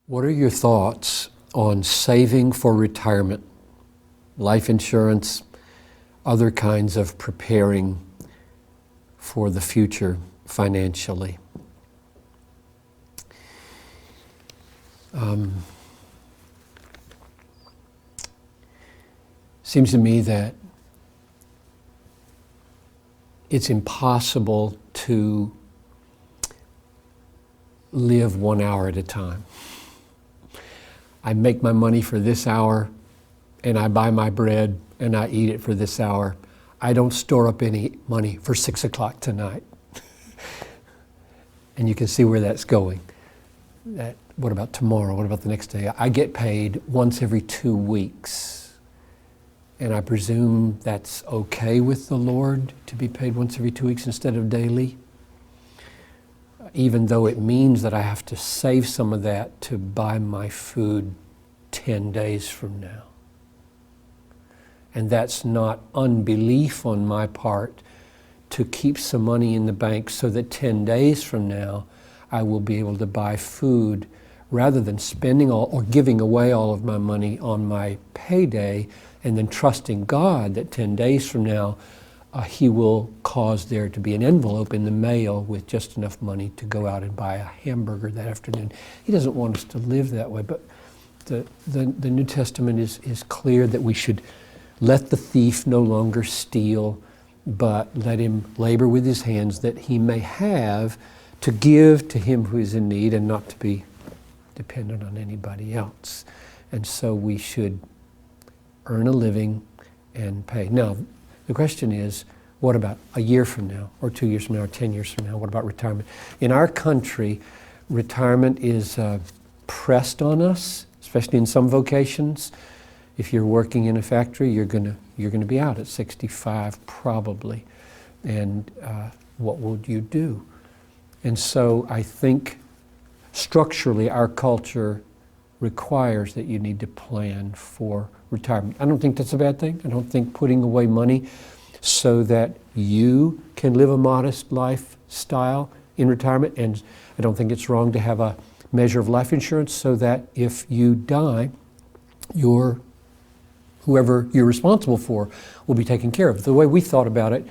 What are your thoughts on saving for retirement, life insurance, other kinds of preparing for the future financially? Seems to me that it's impossible to live 1 hour at a time. I make my money for this hour, and I buy my bread, and I eat it for this hour. I don't store up any money for 6 o'clock tonight. And you can see where that's going. What about tomorrow? What about the next day? I get paid once every 2 weeks. And I presume that's okay with the Lord to be paid once every 2 weeks instead of daily, even though it means that I have to save some of that to buy my food 10 days from now. And that's not unbelief on my part to keep some money in the bank so that 10 days from now I will be able to buy food rather than spending all or giving away all of my money on my payday and then trusting God that 10 days from now He will cause there to be an envelope in the mail with just enough money to go out and buy a hamburger that afternoon. He doesn't want us to live that way, but the New Testament is clear that we should let the thief no longer steal, but let him labor with his hands that he may have to give to him who is in need and not to be dependent on anybody else. And so we should earn a living and pay. Now, the question is, what about a year from now, or 2 years from now, or 10 years from now? What about retirement? In our country, retirement is pressed on us, especially in some vocations. If you're working in a factory, you're gonna be out at 65 probably. And what would you do? And so I think structurally our culture requires that you need to plan for retirement. I don't think that's a bad thing. I don't think putting away money so that you can live a modest lifestyle in retirement, and I don't think it's wrong to have a measure of life insurance so that if you die, whoever you're responsible for will be taken care of. The way we thought about it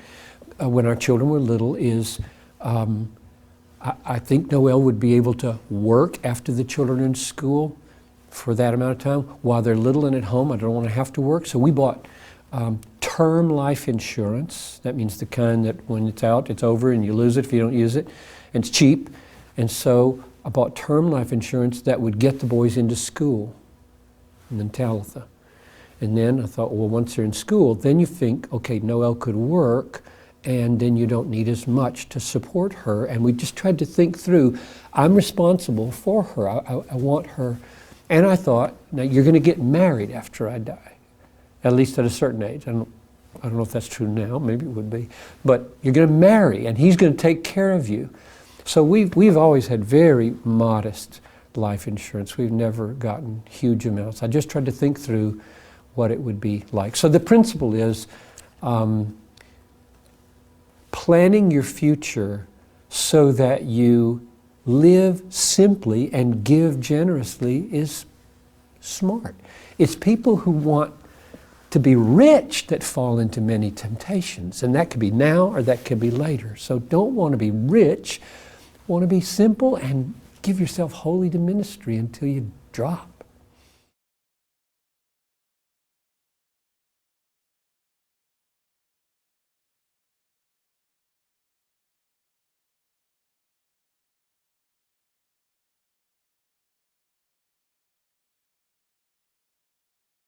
when our children were little is I think Noel would be able to work after the children are in school for that amount of time while they're little and at home. I don't want to have to work. So we bought term life insurance. That means the kind that when it's out, it's over and you lose it if you don't use it. And it's cheap. And so I bought term life insurance that would get the boys into school and then Talitha. And then I thought, well, once they're in school, then you think, okay, Noel could work, and then you don't need as much to support her. And we just tried to think through, I'm responsible for her. I want her. And I thought, now you're going to get married after I die, at least at a certain age. I don't know if that's true now, maybe it would be. But you're going to marry, and he's going to take care of you. So we've always had very modest life insurance. We've never gotten huge amounts. I just tried to think through what it would be like. So the principle is planning your future so that you live simply and give generously is smart. It's people who want to be rich that fall into many temptations, and that could be now or that could be later. So don't want to be rich, want to be simple and give yourself wholly to ministry until you drop.